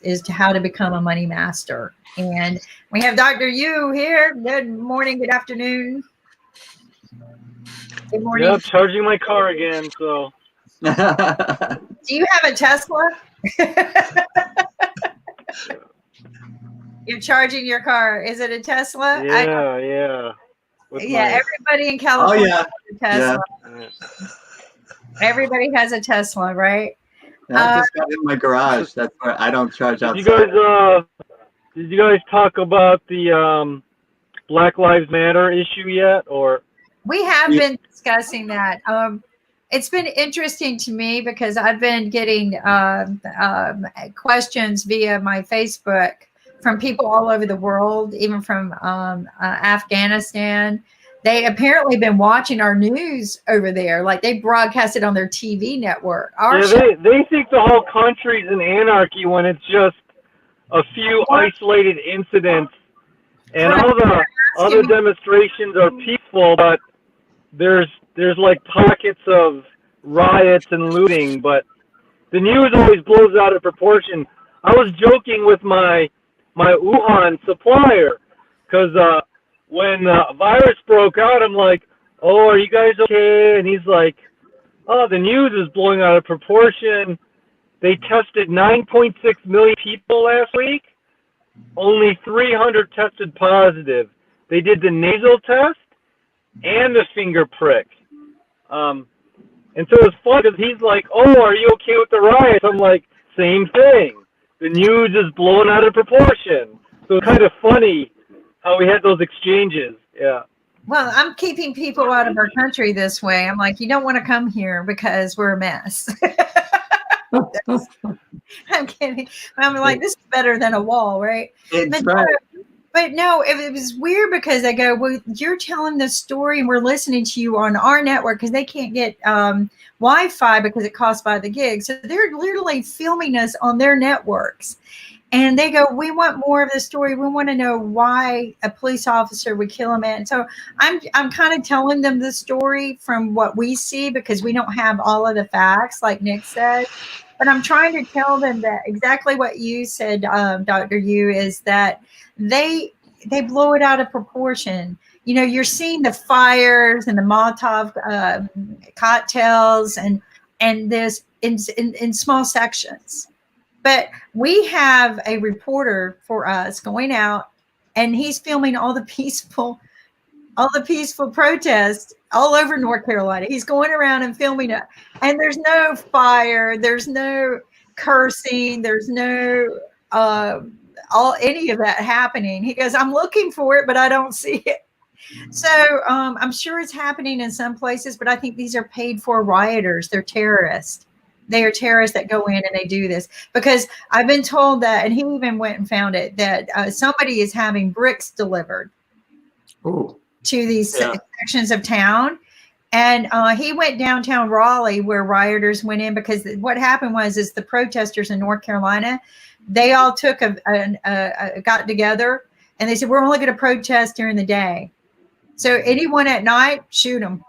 is to how to become a money master. And we have Dr. Yoo here. Good morning, good afternoon. Good morning. Yep, charging my car again. So, do you have a Tesla? You're charging your car. Is it a Tesla? Yeah. Everybody in California has a Tesla. Yeah. Everybody has a Tesla, right? I just got in my garage. That's where I don't charge outside. Did you guys talk about the Black Lives Matter issue yet? Or we have been discussing that. It's been interesting to me because I've been getting questions via my Facebook from people all over the world, even from Afghanistan. They apparently been watching our news over there, like they broadcast it on their TV network. They think the whole country's in anarchy when it's just a few isolated incidents, and all the other demonstrations are peaceful, but there's like pockets of riots and looting, but the news always blows out of proportion. I was joking with my Wuhan supplier because when the virus broke out, I'm like, "Oh, are you guys okay?" And he's like, "Oh, the news is blowing out of proportion. They tested 9.6 million people last week. Only 300 tested positive. They did the nasal test and the finger prick." And so it's fun because he's like, "Oh, are you okay with the riots?" I'm like, "Same thing. The news is blown out of proportion." So it's kind of funny how we had those exchanges. Yeah. Well, I'm keeping people out of our country this way. I'm like, you don't want to come here because we're a mess. I'm kidding. I'm like, this is better than a wall, right? But no, it was weird because they go, well, you're telling this story and we're listening to you on our network because they can't get Wi-Fi because it costs by the gig. So they're literally filming us on their networks. And they go, we want more of the story. We want to know why a police officer would kill a man. So I'm kind of telling them the story from what we see because we don't have all of the facts, like Nick said. But I'm trying to tell them that exactly what you said, Dr. Yoo, is that they blow it out of proportion. You know, you're seeing the fires and the Molotov cocktails and this in small sections. But we have a reporter for us going out, and he's filming all the peaceful protests all over North Carolina. He's going around and filming it, and there's no fire, there's no cursing, there's no any of that happening. He goes, I'm looking for it, but I don't see it. So I'm sure it's happening in some places, but I think these are paid for rioters. They're terrorists. They are terrorists that go in and they do this because I've been told that, and he even went and found it, that somebody is having bricks delivered to these sections of town. And he went downtown Raleigh where rioters went in because what happened is the protesters in North Carolina, they all took got together and they said, we're only going to protest during the day. So anyone at night, shoot them.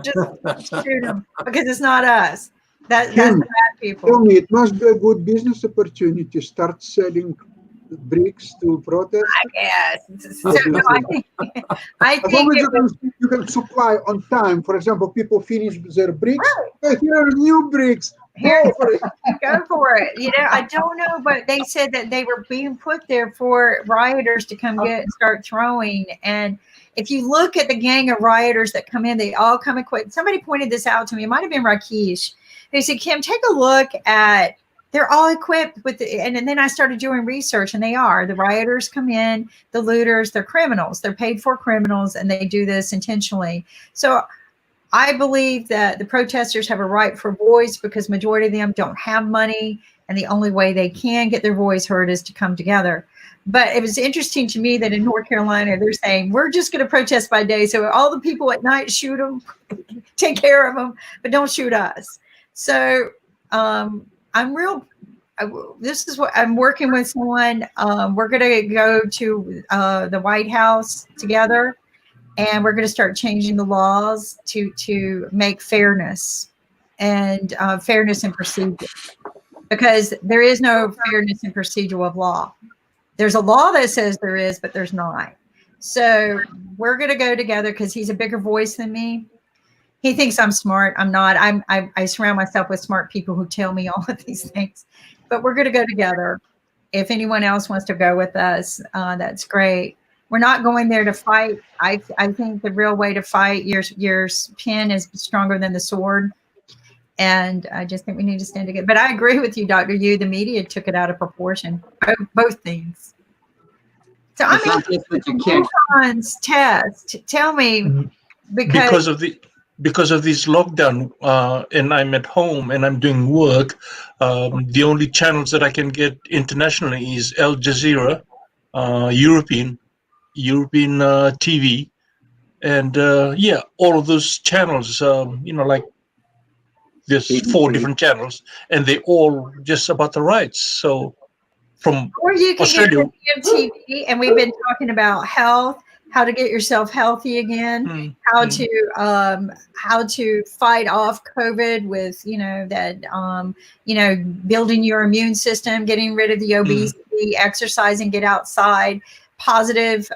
Just shoot them because it's not us. That's the bad people. Tell me, it must be a good business opportunity. Start selling bricks to protest. I guess. So, no, I think you can supply on time. For example, people finish their bricks. Right. Here are new bricks. Go for it. You know, I don't know, but they said that they were being put there for rioters to come get and start throwing. And if you look at the gang of rioters that come in, they all come equipped. Somebody pointed this out to me. It might have been Rakesh. They said, Kim, take a look at, they're all equipped with, and then I started doing research, and they are. The rioters come in, the looters, they're criminals. They're paid for criminals, and they do this intentionally. So I believe that the protesters have a right for voice because majority of them don't have money, and the only way they can get their voice heard is to come together. But it was interesting to me that in North Carolina, they're saying, we're just going to protest by day. So all the people at night, shoot them, take care of them, but don't shoot us. So this is what I'm working with someone. We're going to go to the White House together, and we're going to start changing the laws to make fairness and procedure. because there is no fairness in procedural of law. There's a law that says there is, but there's not. So we're going to go together because he's a bigger voice than me. He thinks I'm smart. I'm not. I surround myself with smart people who tell me all of these things. But we're going to go together. If anyone else wants to go with us, that's great. We're not going there to fight. I think the real way to fight, your pen is stronger than the sword. And I just think we need to stand together. But I agree with you, Dr. Yoo. The media took it out of proportion, both things. So I mean, test. Tell me, because of this lockdown, and I'm at home and I'm doing work. The only channels that I can get internationally is Al Jazeera, European TV, and all of those channels. Like there's 4 different channels, and they all just about the rights. So from or you can Australia, get MTV, and we've been talking about health, how to get yourself healthy again, how to fight off COVID with building your immune system, getting rid of the obesity, exercising, get outside, positive,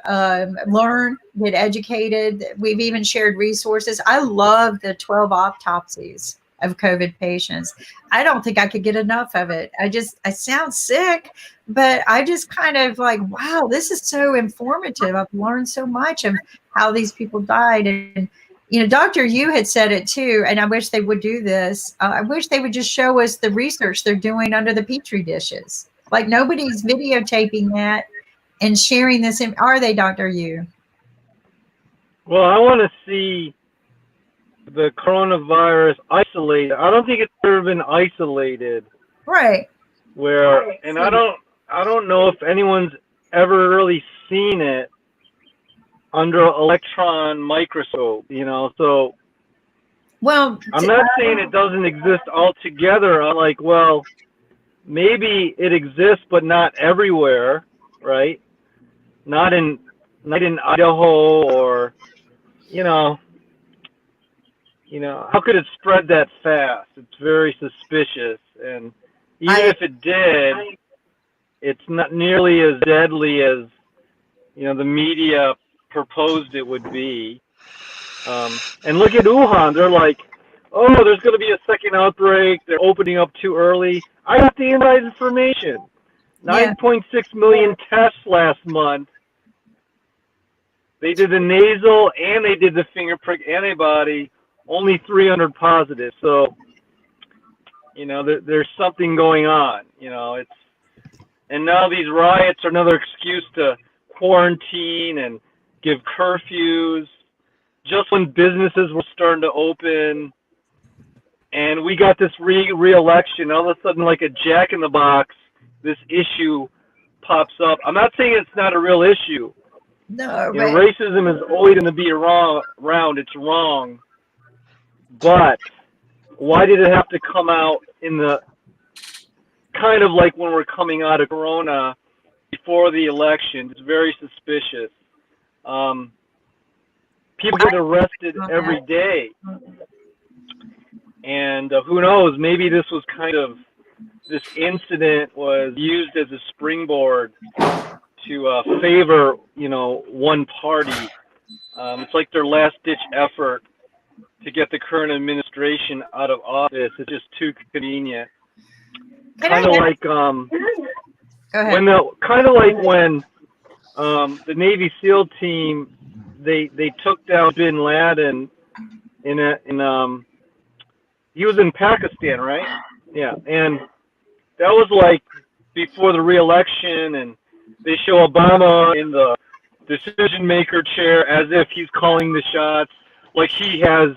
learn, get educated. We've even shared resources. I love the 12 autopsies of COVID patients. I don't think I could get enough of it. I sound sick, but I just kind of like, wow, this is so informative. I've learned so much of how these people died. And, Dr. Yoo had said it too, and I wish they would do this. I wish they would just show us the research they're doing under the Petri dishes. Like nobody's videotaping that and sharing this. Are they, Dr. Yoo? Well, I want to see the coronavirus isolated. I don't think it's ever been isolated. Right. And I don't know if anyone's ever really seen it under an electron microscope, so well, I'm not saying it doesn't exist altogether. I'm like, well, maybe it exists, but not everywhere, right? Not in Idaho or, how could it spread that fast? It's very suspicious. And even if it did, it's not nearly as deadly as, the media proposed it would be. And look at Wuhan. They're like, oh, there's going to be a second outbreak. They're opening up too early. I got the inside information. 9.6 million tests last month. They did the nasal and they did the finger prick antibody. Only 300 positive. So, there's something going on. And now these riots are another excuse to quarantine and give curfews. Just when businesses were starting to open, and we got this re-election, all of a sudden, like a jack in the box, this issue pops up. I'm not saying it's not a real issue. No, racism is always going to be around. It's wrong. But why did it have to come out in the kind of like when we're coming out of Corona before the election? It's very suspicious. People get arrested every day. And who knows, maybe this incident was used as a springboard to favor, one party. It's like their last-ditch effort to get the current administration out of office. It's just too convenient. Kind of like when the Navy SEAL team they took down Bin Laden he was in Pakistan, right? Yeah, and that was like before the re-election, and they show Obama in the decision maker chair as if he's calling the shots, like he has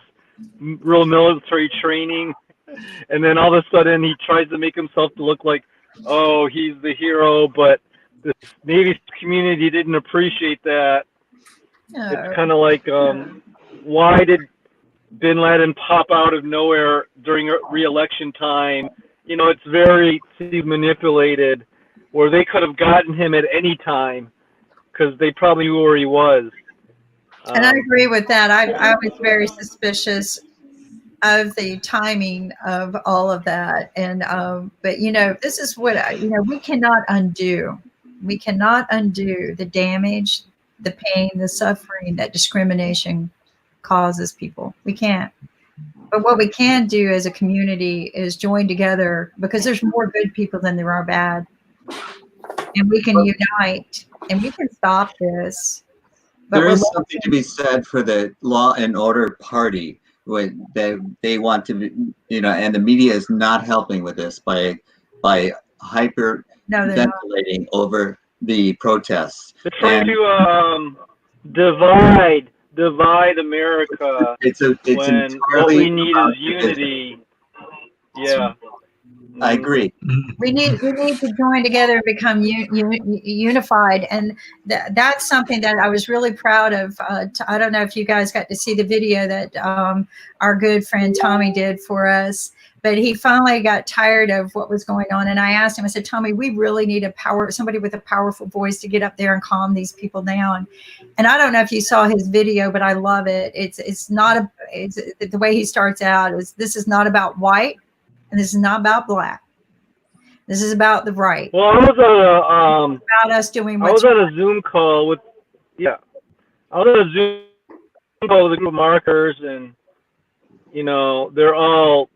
real military training, and then all of a sudden he tries to make himself to look like, oh, he's the hero, but the Navy community didn't appreciate that. No. It's kind of like, why did Bin Laden pop out of nowhere during re-election time? It's very manipulated, where they could have gotten him at any time because they probably knew where he was. And I agree with that. I was very suspicious of the timing of all of that. And but this is what we cannot undo. We cannot undo the damage, the pain, the suffering that discrimination causes people. We can't. But what we can do as a community is join together, because there's more good people than there are bad. And we can unite and we can stop this. But there is something to be said for the law and order party. When they want to, and the media is not helping with this by hyper ventilating over the protests. They're trying to divide America. It's when what we need is unity. Yeah. I agree. We need to join together and become unified, and that's something that I was really proud of. I don't know if you guys got to see the video that our good friend Tommy did for us, but he finally got tired of what was going on, and I asked him. I said, "Tommy, we really need somebody with a powerful voice to get up there and calm these people down." And I don't know if you saw his video, but I love it. It's the way he starts out is, "This is not about white. And this is not about black. This is about the right." Well, I was on about us doing. I was on a Zoom call with, I was on a Zoom call with a group of markers, and they're all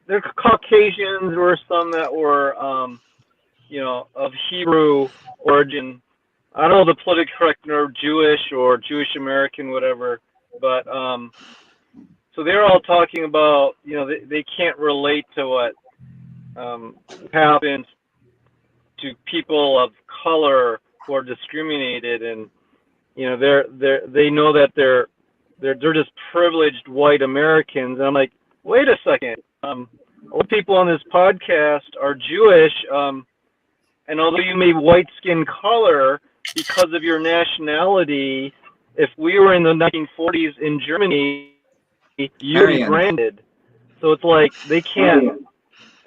they're Caucasians. There were some that were of Hebrew origin. I don't know the politically correct or Jewish or Jewish American, whatever, but so they're all talking about, they can't relate to what happens to people of color who are discriminated, and they know that they're just privileged white Americans. And I'm like, wait a second, all the people on this podcast are Jewish, and although you may white skin color because of your nationality, if we were in the 1940s in Germany, you'd be branded. So it's like they can't.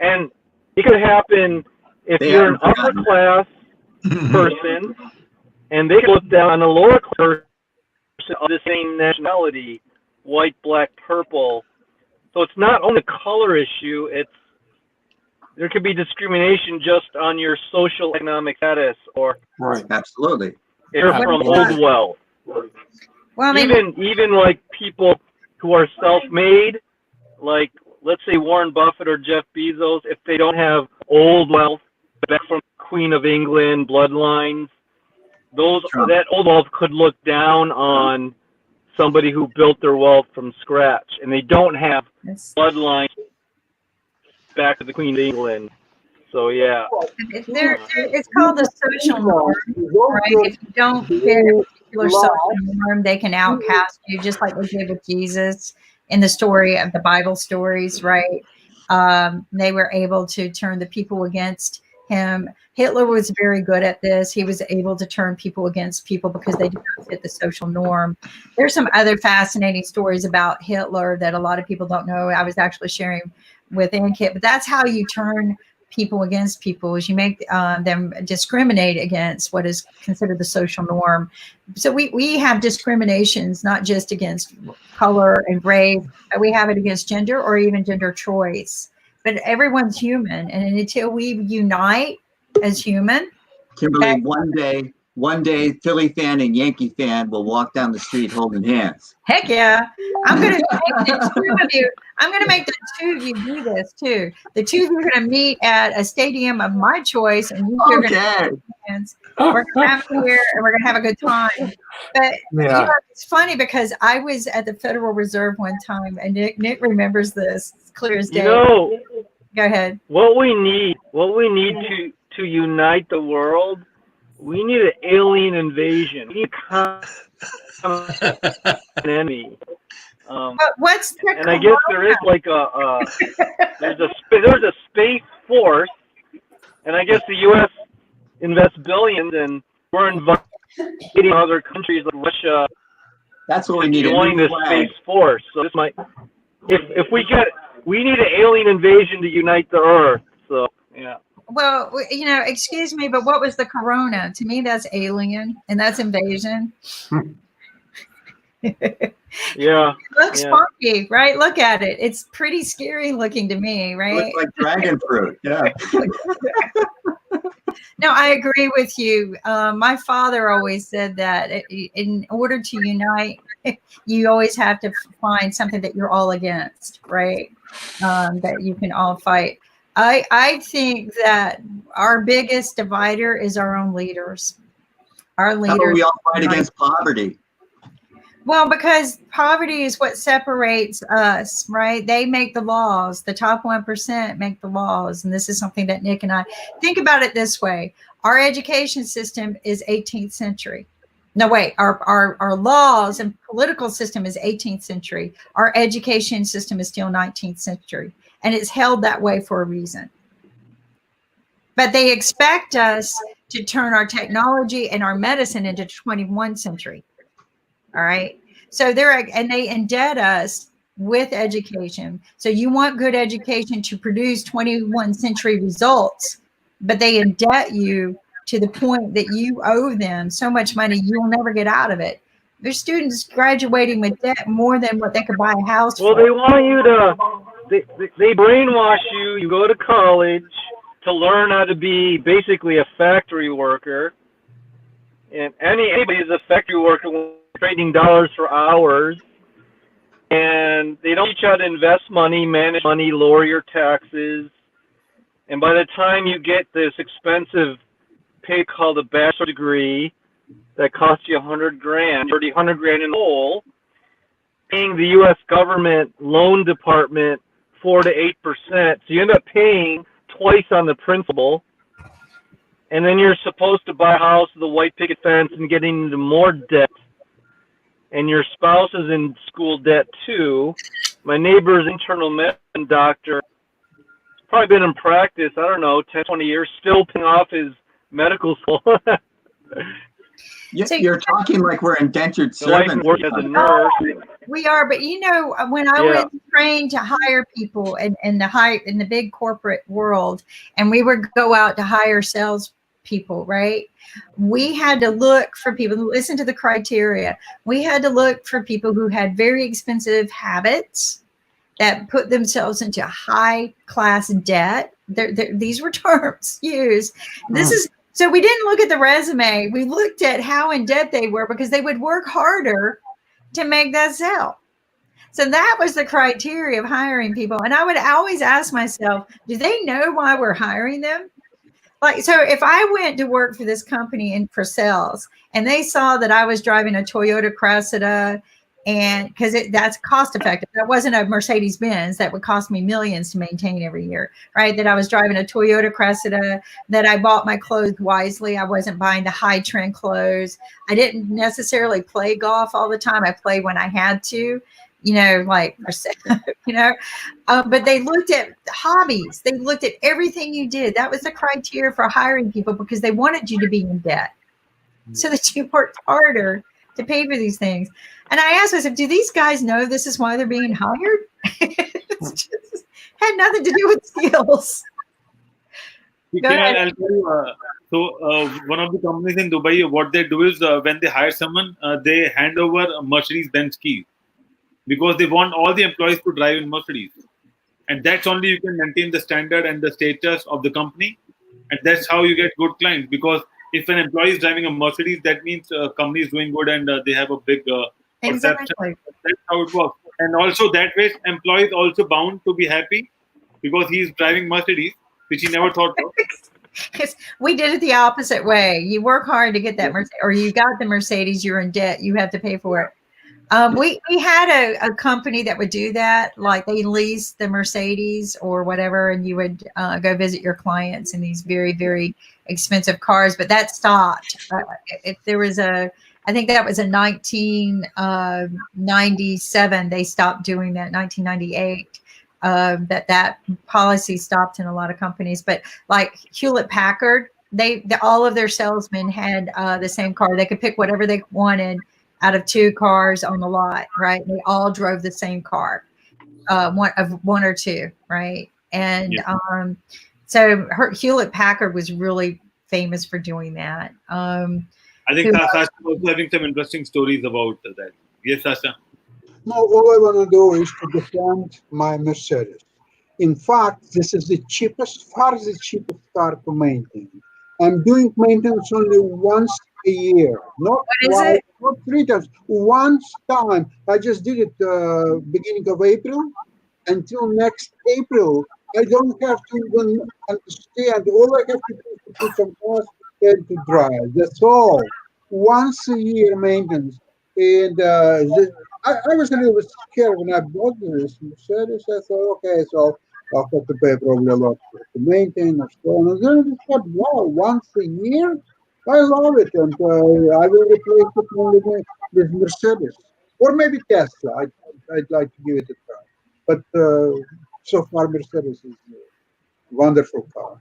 And it could happen if you're an upper class person, and they could look down on a lower class person of the same nationality, white, black, purple. So it's not only a color issue, there could be discrimination just on your social economic status, or absolutely, if you're from old wealth. Well, even like people who are self-made, like let's say Warren Buffett or Jeff Bezos, if they don't have old wealth back from Queen of England bloodlines, that old wealth could look down on somebody who built their wealth from scratch, and they don't have bloodlines back to the Queen of England. So yeah, it's called the social norm, right? If you don't fit a particular social norm, they can outcast you, just like they did with Jesus in the story of the Bible stories, right? They were able to turn the people against him. Hitler was very good at this. He was able to turn people against people because they did not fit the social norm. There's some other fascinating stories about Hitler that a lot of people don't know. I was actually sharing with Ankit, but that's how you turn people against people, is you make them discriminate against what is considered the social norm. So we have discriminations not just against color and race, but we have it against gender or even gender choice. But everyone's human, and until we unite as human, Kimberly, one day, Philly fan and Yankee fan will walk down the street holding hands. Heck yeah! I'm gonna make the two of you. I'm gonna make the two of you do this too. The two of you are gonna meet at a stadium of my choice, and you're gonna hold hands. We're gonna have here, and we're gonna have a good time. But it's funny because I was at the Federal Reserve one time, and Nick remembers this. It's clear as day. Go ahead. What we need to unite the world, we need an alien invasion. We need an enemy. What's the and I guess there is like there's a space force, and I guess the U.S. invests billions, and we're inviting other countries like Russia. That's what we need. Join this space force. So this might, if we need an alien invasion to unite the Earth. So yeah. Well, excuse me, but what was the corona? To me, that's alien, and that's invasion. Yeah. It looks funky, right? Look at it. It's pretty scary looking to me, right? It looks like dragon fruit. Yeah. No, I agree with you. My father always said that in order to unite, you always have to find something that you're all against, right? That you can all fight. I think that our biggest divider is our own leaders. Our How about leaders. we all fight against poverty? Well, because poverty is what separates us, right? They make the laws. The top 1% make the laws. And this is something that Nick and I think about it this way. Our education system is 18th century. No, wait, our laws and political system is 18th century. Our education system is still 19th century. And it's held that way for a reason. But they expect us to turn our technology and our medicine into 21st century. All right. So they indebt us with education. So you want good education to produce 21st century results, but they indebt you to the point that you owe them so much money you'll never get out of it. There's students graduating with debt more than what they could buy a house for. Well, they want you to, they brainwash you. You go to college to learn how to be basically a factory worker. And anybody is a factory worker when trading dollars for hours. And they don't teach you how to invest money, manage money, lower your taxes. And by the time you get this expensive pay called a bachelor degree that costs you $100,000, already $100,000 in the hole, paying the U.S. government loan department 4 to 8%. So you end up paying twice on the principal. And then you're supposed to buy a house with a white picket fence and getting into more debt. And your spouse is in school debt too. My neighbor's internal medicine doctor, probably been in practice, I don't know, 10, 20 years, still paying off his medical school. You're talking like we're indentured servants. Work as a nurse. We are, but you know, when I was trained to hire people in the big corporate world, and we would go out to hire sales people, right? We had to look for people, listen to the criteria. We had to look for people who had very expensive habits that put themselves into high class debt. These were terms used. So we didn't look at the resume. We looked at how in debt they were because they would work harder to make that sale. So that was the criteria of hiring people. And I would always ask myself, do they know why we're hiring them? Like, so if I went to work for this company for sales and they saw that I was driving a Toyota Cressida, and because that's cost effective, that wasn't a Mercedes Benz that would cost me millions to maintain every year, right? That I was driving a Toyota Cressida, that I bought my clothes wisely. I wasn't buying the high trend clothes. I didn't necessarily play golf all the time. I played when I had to, you know, like, you know, but they looked at hobbies. They looked at everything you did. That was the criteria for hiring people because they wanted you to be in debt so that you worked harder to pay for these things. And I asked myself, do these guys know this is why they're being hired? It's just had nothing to do with skills. I'll tell you, one of the companies in Dubai, what they do is when they hire someone, they hand over Mercedes-Benz keys because they want all the employees to drive in Mercedes. And that's only you can maintain the standard and the status of the company. And that's how you get good clients. Because if an employee is driving a Mercedes, that means company is doing good and they have a big perception. That's how it works. And also that way, employees also bound to be happy because he's driving Mercedes, which he never thought of. Because we did it the opposite way. You work hard to get that Mercedes, or you got the Mercedes, you're in debt, you have to pay for it. We had a company that would do that, like they leased the Mercedes or whatever, and you would go visit your clients in these very, very expensive cars. But that stopped. If there was I think that was in 1997, they stopped doing that. 1998, that policy stopped in a lot of companies. But like Hewlett Packard, all of their salesmen had the same car. They could pick whatever they wanted out of 2 cars on the lot, right? They all drove the same car, one or two, right? And so Hewlett Packard was really famous for doing that. I think Sasha was having some interesting stories about that. Yes, Sasha. No, all I want to do is to defend my Mercedes. In fact, this is the cheapest, far the cheapest car to maintain. I'm doing maintenance only once a year, not What is twice, it? not 3 times, once time. I just did it beginning of April until next April. I don't have to even understand. All I have to do is to put some gas and to drive. That's all. Once a year maintenance. And I was a little bit scared when I bought this Mercedes. I thought, okay, so I'll have to pay probably a lot to maintain or so on. And then I just thought, wow, once a year? I love it. And I will replace it only with Mercedes. Or maybe Tesla. I'd like to give it a try. But so far, Mercedes is a wonderful car.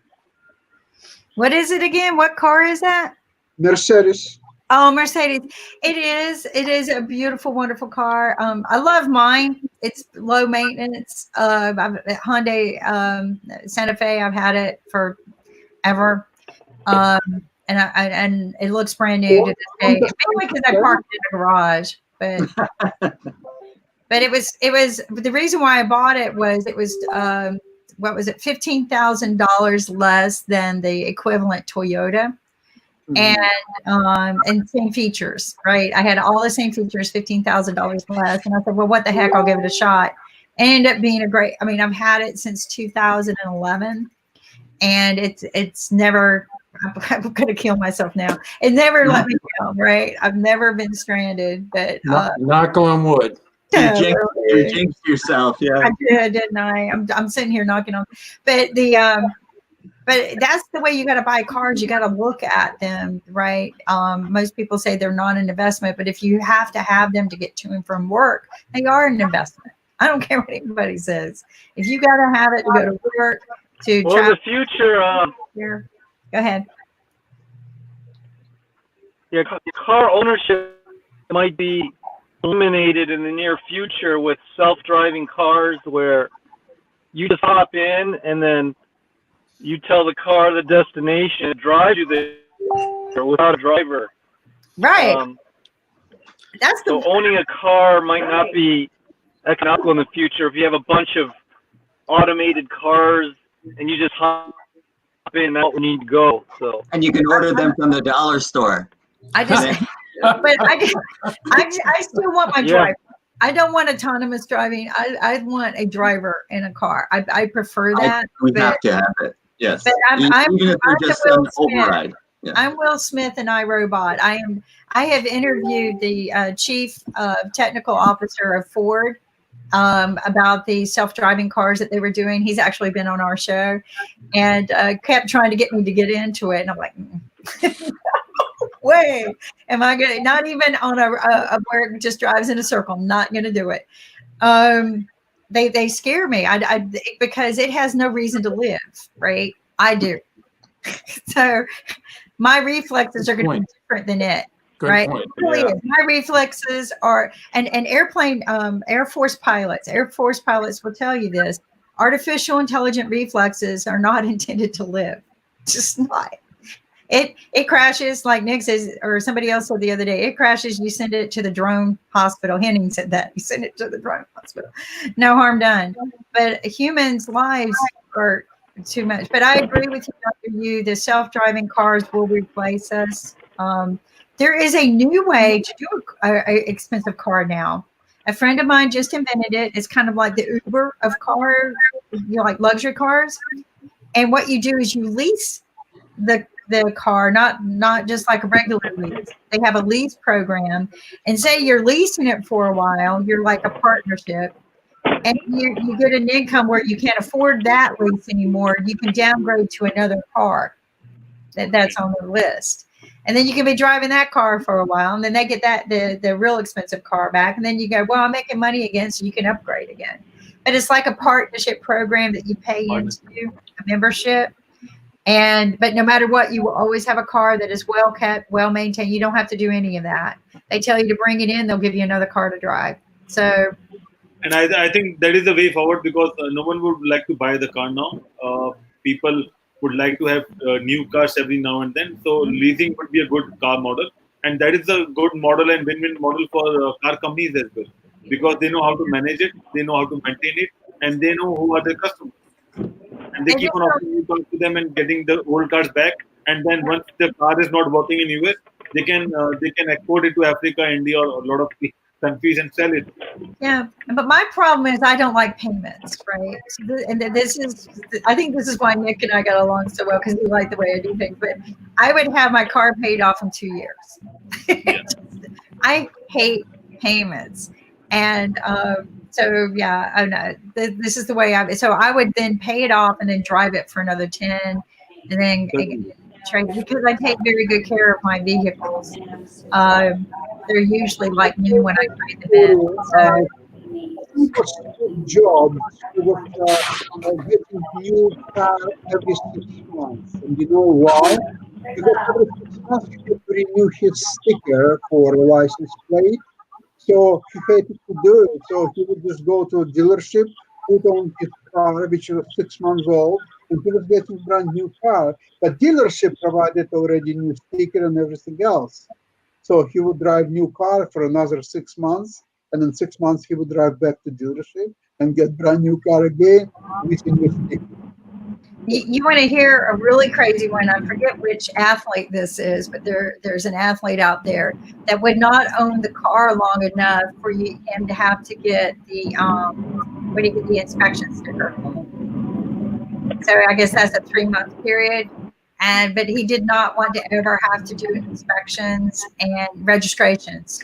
What is it again? What car is that? Mercedes. Oh, Mercedes. It is. It is a beautiful, wonderful car. I love mine. It's low maintenance. I've Hyundai Santa Fe. I've had it forever, and it looks brand new to this day. Mainly because I parked it in a garage, but it was the reason why I bought it was what was it, $15,000 less than the equivalent Toyota. And same features, right? I had all the same features, $15,000 less. And I said, well, what the heck? I'll give it a shot. And ended up being a great, I mean, I've had it since 2011 and it's never, I'm going to kill myself now. It never let me down, right? I've never been stranded, but knock on wood. You jinxed yourself, yeah. I did, didn't I? I'm sitting here knocking on, but but that's the way you got to buy cars. You got to look at them, right? Most people say they're not an investment, but if you have to have them to get to and from work, they are an investment. I don't care what anybody says. If you got to have it to go to work, to well, travel. in the future, Here, go ahead. Yeah, car ownership might be eliminated in the near future with self-driving cars, where you just hop in and then you tell the car the destination, drive you there without a driver. Right. That's so owning a car might not be economical in the future if you have a bunch of automated cars and you just hop in and out when you need to go. So and you can order them from the dollar store. I just, but I still want my driver. I don't want autonomous driving. I want a driver in a car. I prefer that. We have to have it. Yes. But even if you're just an override. Yeah. I'm Will Smith and iRobot. I have interviewed the chief technical officer of Ford about the self-driving cars that they were doing. He's actually been on our show and kept trying to get me to get into it. And I'm like, way am I going to, not even on a where it just drives in a circle. I'm not going to do it. They scare me because it has no reason to live, right? I do. So my reflexes are going to be different than it. Good right? point. It really is. My reflexes are, and airplane, Air Force pilots will tell you this. Artificial intelligent reflexes are not intended to live. Just not. It crashes, like Nick says, or somebody else said the other day, it crashes, you send it to the drone hospital. Henning said that. You send it to the drone hospital. No harm done. But humans' lives are too much. But I agree with you, Dr. Yoo, the self-driving cars will replace us. There is a new way to do an expensive car now. A friend of mine just invented it. It's kind of like the Uber of cars, like luxury cars. And what you do is you lease the car, not just like a regular lease. They have a lease program, and say you're leasing it for a while. You're like a partnership, and you get an income where you can't afford that lease anymore. You can downgrade to another car that's on the list. And then you can be driving that car for a while, and then they get the real expensive car back, and then you go, well, I'm making money again, so you can upgrade again. But it's like a partnership program that you pay into, a membership. But no matter what, you will always have a car that is well kept, well maintained. You don't have to do any of that. They tell you to bring it in, they'll give you another car to drive. So, and I think that is the way forward, because no one would like to buy the car now. People would like to have new cars every now and then. So leasing would be a good car model, and that is a good model and win-win model for car companies as well. because they know how to manage it, they know how to maintain it, and they know who are their customers. And they keep on offering new cars to them and getting the old cars back. And then once the car is not working in US, they can export it to Africa, India, or a lot of countries and sell it. Yeah, but my problem is I don't like payments, right? So I think this is why Nick and I got along so well, because we like the way I do things. But I would have my car paid off in 2 years. Yeah. I hate payments, and so yeah, I know this is the way So I would then pay it off and then drive it for another 10, and then trade, because I take very good care of my vehicles. They're usually like new when I trade them in. So. It was a good job. It was getting new car every 6 months. And you know why? Because every 6 months he had to renew his sticker for a license plate. So he hated to do it. So he would just go to a dealership, put on his car, which was 6 months old, and he was getting a brand new car. But dealership provided already new sticker and everything else. So he would drive new car for another 6 months, and in 6 months he would drive back to dealership and get brand new car again with a new sticker. You want to hear a really crazy one? I forget which athlete this is, but there's an athlete out there that would not own the car long enough for him to have to get the when he get the inspection sticker. So I guess that's a 3-month period. But he did not want to ever have to do inspections and registrations.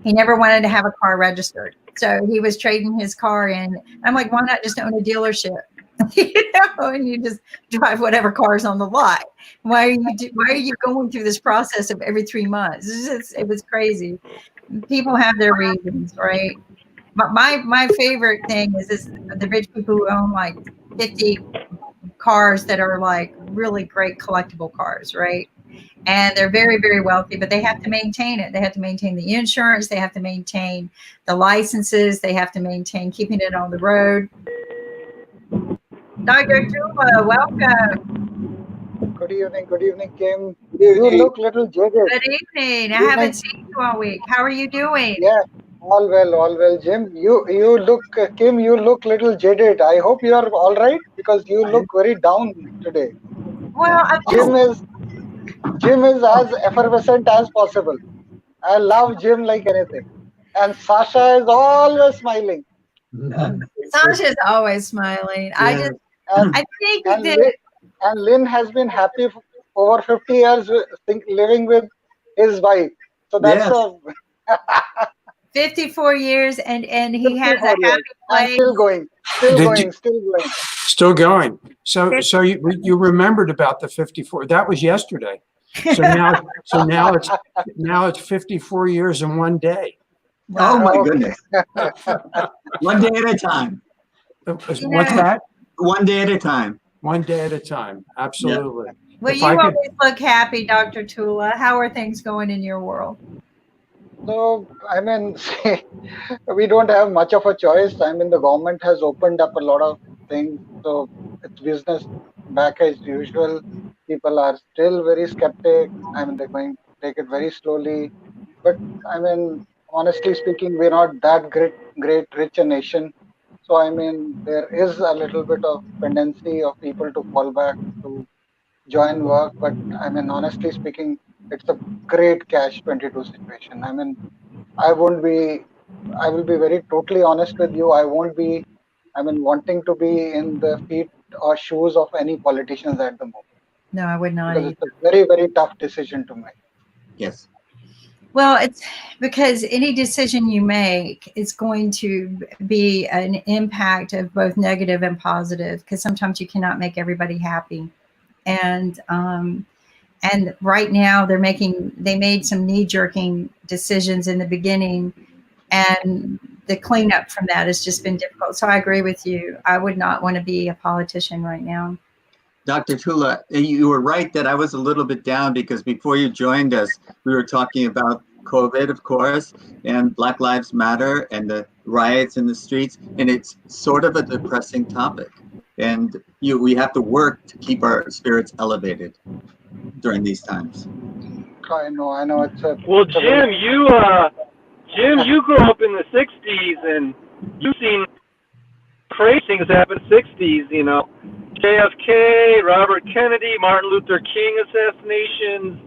He never wanted to have a car registered. So he was trading his car in. I'm like, why not just own a dealership? And you just drive whatever car's on the lot. Why are you going through this process of every 3 months? It was crazy. People have their reasons, right? But my favorite thing is the rich people who own like 50 cars that are like really great collectible cars, right? And they're very, very wealthy, but they have to maintain it. They have to maintain the insurance. They have to maintain the licenses. They have to maintain keeping it on the road. Dr. Tula, welcome. Good evening, Kim. You look little jaded. Good evening. I haven't seen you all week. How are you doing? Yeah, all well, Jim. You look, Kim, you look little jaded. I hope you are all right, because you look very down today. Well, Jim is as effervescent as possible. I love Jim like anything. And Sasha is always smiling. Sasha's always smiling. Yeah. I think and Lynn has been happy for over 50 years living with his wife. So that's 54 years, and he has a happy place. Still going. Still going. So you remembered about the 54. That was yesterday. So now it's 54 years in one day. Wow. Oh my goodness. One day at a time. What's that? One day at a time. One day at a time. Absolutely. Yeah. Well, you always look happy, Dr. Tula. How are things going in your world? So, I mean, we don't have much of a choice. I mean, the government has opened up a lot of things. So, it's business back as usual. People are still very skeptic. I mean, they're going to take it very slowly. But, I mean, honestly speaking, we're not that great, rich a nation. So, I mean, there is a little bit of tendency of people to fall back to join work. But, I mean, honestly speaking, it's a great catch-22 situation. I mean, I will be very totally honest with you. I won't be, wanting to be in the feet or shoes of any politicians at the moment. No, I would not. Because it's a very, very tough decision to make. Yes. Well, it's because any decision you make is going to be an impact of both negative and positive, because sometimes you cannot make everybody happy. And right now they made some knee-jerking decisions in the beginning, and the cleanup from that has just been difficult. So I agree with you. I would not want to be a politician right now. Dr. Tula, you were right that I was a little bit down, because before you joined us, we were talking about COVID, of course, and Black Lives Matter and the riots in the streets, and it's sort of a depressing topic. And we have to work to keep our spirits elevated during these times. I know. It's well, Jim, Jim, you grew up in the 60s, and you've seen crazy things happen in the 60s, you know. JFK, Robert Kennedy, Martin Luther King assassinations,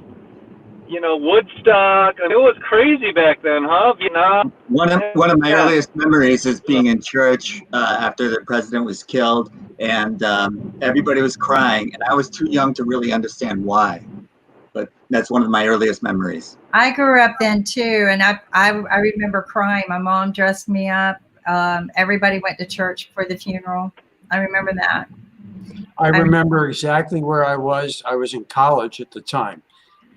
you know, Woodstock. I mean, it was crazy back then, huh? Vietnam. One of my earliest memories is being in church after the president was killed, and everybody was crying, and I was too young to really understand why. But that's one of my earliest memories. I grew up then too, and I remember crying. My mom dressed me up. Everybody went to church for the funeral. I remember that. I remember exactly where I was. I was in college at the time.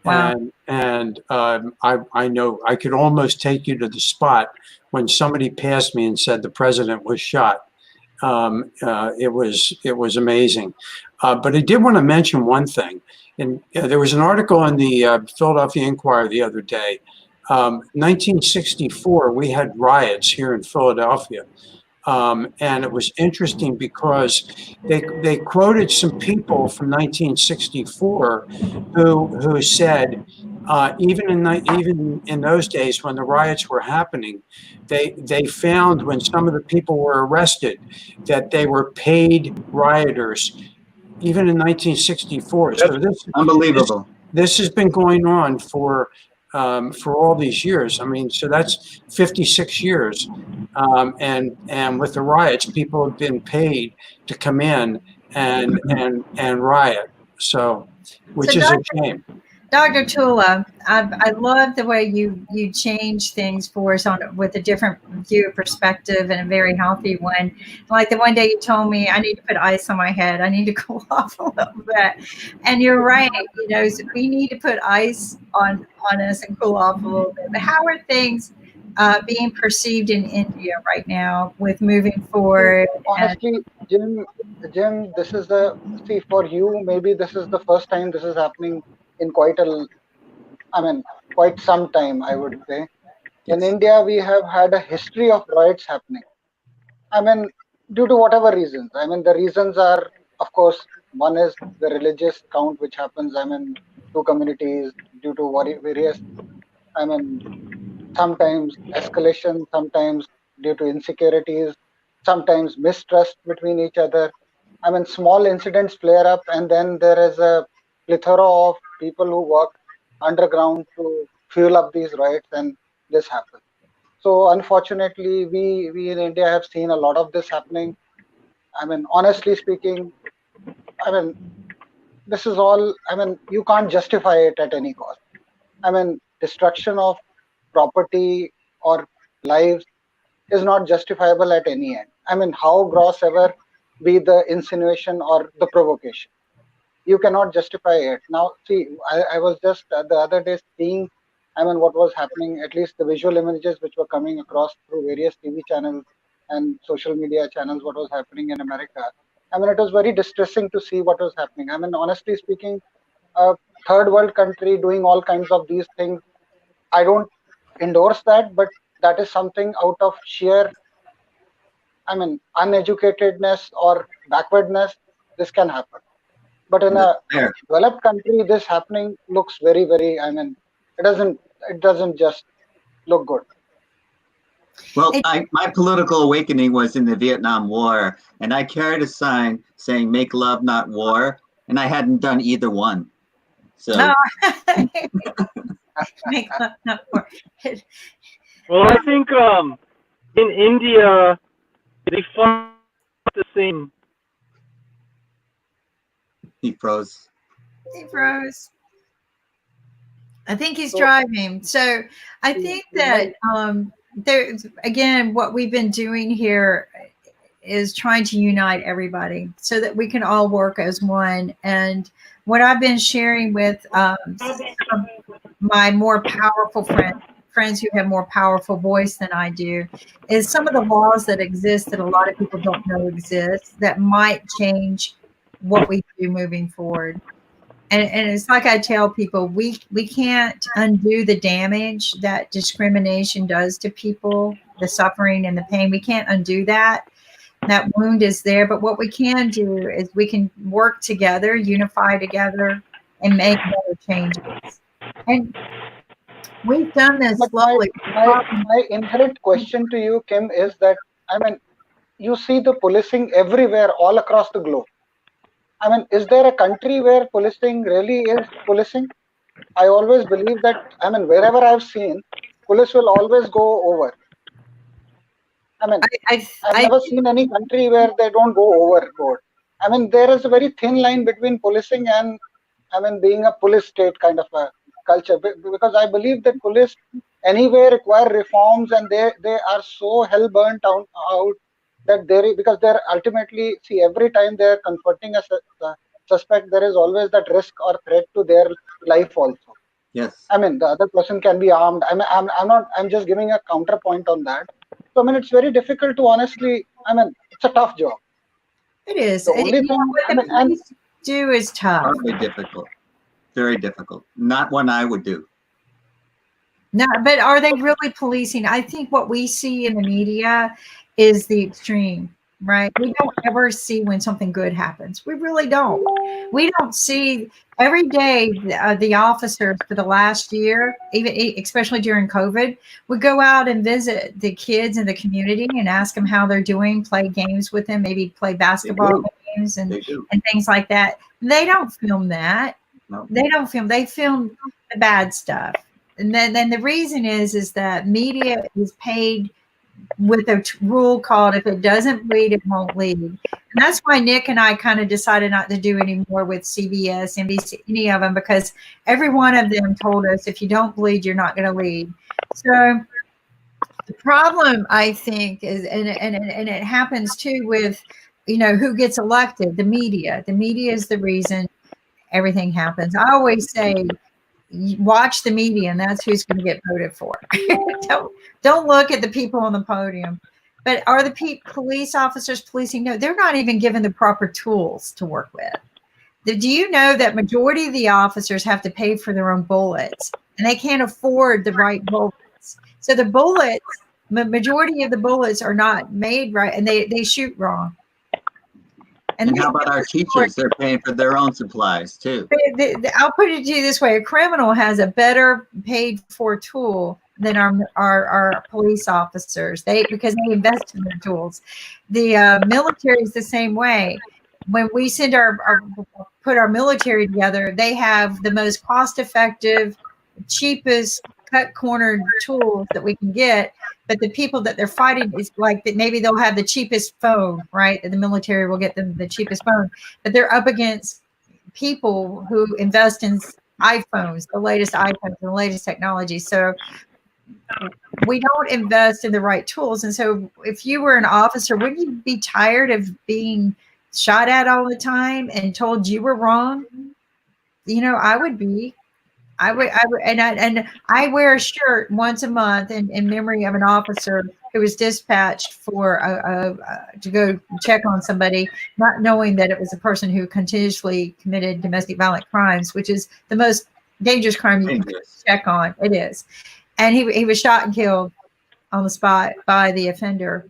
Wow. And I know I could almost take you to the spot when somebody passed me and said the president was shot. It was amazing. But I did want to mention one thing. And there was an article in the Philadelphia Inquirer the other day. 1964, we had riots here in Philadelphia. And it was interesting because they quoted some people from 1964 who said even in those days when the riots were happening, they found when some of the people were arrested that they were paid rioters, even in 1964. So this unbelievable. This has been going on for all these years. I mean, so that's 56 years. And with the riots, people have been paid to come in and riot. So, which is a shame. Dr. Tula, I love the way you change things for us with a different view perspective and a very healthy one. Like the one day you told me I need to put ice on my head. I need to cool off a little bit. And you're right. You know, so we need to put ice on us and cool off a little bit. But how are things being perceived in India right now with moving forward? Honestly, Jim, this is for you, maybe this is the first time this is happening in quite some time, I would say. Yes. In India, we have had a history of riots happening. I mean, due to whatever reasons. I mean, the reasons are, of course, one is the religious count, which happens, two communities due to various, sometimes escalation, sometimes due to insecurities, sometimes mistrust between each other. I mean, small incidents flare up, and then there is a plethora of people who work underground to fuel up these riots, and this happens. So, unfortunately, we in India have seen a lot of this happening. I mean, honestly speaking, this is all. You can't justify it at any cost. Destruction of property or lives is not justifiable at any end. How gross ever be the insinuation or the provocation, you cannot justify it. Now, see, I was just the other day seeing, what was happening, at least the visual images which were coming across through various TV channels and social media channels, what was happening in America. It was very distressing to see what was happening. Honestly speaking, a third world country doing all kinds of these things, I don't endorse that, but that is something out of sheer, uneducatedness or backwardness, this can happen. But in a developed country, this happening looks very, very, it doesn't just look good. Well, my political awakening was in the Vietnam War, and I carried a sign saying "Make love, not war," and I hadn't done either one. So. Make love, not war. Well, I think in India they fought the same. He froze. He froze. I think he's driving. So I think that there again, what we've been doing here is trying to unite everybody so that we can all work as one. And what I've been sharing with my more powerful friends who have more powerful voice than I do, is some of the laws that exist that a lot of people don't know exist that might change what we do moving forward. And it's like I tell people, we can't undo the damage that discrimination does to people, the suffering and the pain. We can't undo that. That wound is there. But what we can do is we can work together, unify together, and make better changes. And We've done this But slowly. my inherent question to you, Kim, is that, I mean, you see the policing everywhere, all across the globe. I mean, is there a country where policing really is policing? I always believe that, I mean, wherever I've seen, police will always go over. I mean, I've never seen any country where they don't go overboard. I mean, there is a very thin line between policing and, I mean, being a police state kind of a culture. Because I believe that police anyway require reforms, and they are so hell burnt out that because they're ultimately, see, every time they're confronting a suspect, there is always that risk or threat to their life also. Yes. I mean, the other person can be armed. I'm just giving a counterpoint on that. So, I mean, it's very difficult to honestly, I mean, it's a tough job. It is. The only thing, what the police do is tough. Very difficult. Very difficult. Not one I would do. No, but are they really policing? I think what we see in the media is the extreme, right? We don't ever see when something good happens. We really don't. We don't see every day the officers for the last year, even especially during COVID, would go out and visit the kids in the community and ask them how they're doing, play games with them, maybe play basketball games and things like that. They don't film that. No. They don't film. They film the bad stuff. And then the reason is that media is paid with a rule called if it doesn't bleed, it won't lead. And that's why Nick and I kind of decided not to do any more with CBS, NBC, any of them, because every one of them told us if you don't bleed, you're not going to lead. So the problem, I think, is, and it happens too with, you know, who gets elected, the media. The media is the reason everything happens. I always say, watch the media, and that's who's going to get voted for. don't look at the people on the podium. But are the police officers policing? No, they're not even given the proper tools to work with. Do you know that majority of the officers have to pay for their own bullets, and they can't afford the right bullets? So the bullets, the majority of the bullets are not made right, and they shoot wrong. And how about our teachers? They're paying for their own supplies too. I'll put it to you this way: a criminal has a better paid for tool than our police officers. Because they invest in their tools. The military is the same way. When we send put our military together, they have the most cost-effective, cheapest cut corner tools that we can get. But the people that they're fighting is like that. Maybe they'll have the cheapest phone, right? The military will get them the cheapest phone, but they're up against people who invest in iPhones, the latest iPhones, the latest technology. So we don't invest in the right tools. And so if you were an officer, wouldn't you be tired of being shot at all the time and told you were wrong? You know, I would be. I would, and I wear a shirt once a month in memory of an officer who was dispatched for to go check on somebody, not knowing that it was a person who continuously committed domestic violent crimes, which is the most dangerous crime you can check on. It is, and he was shot and killed on the spot by the offender.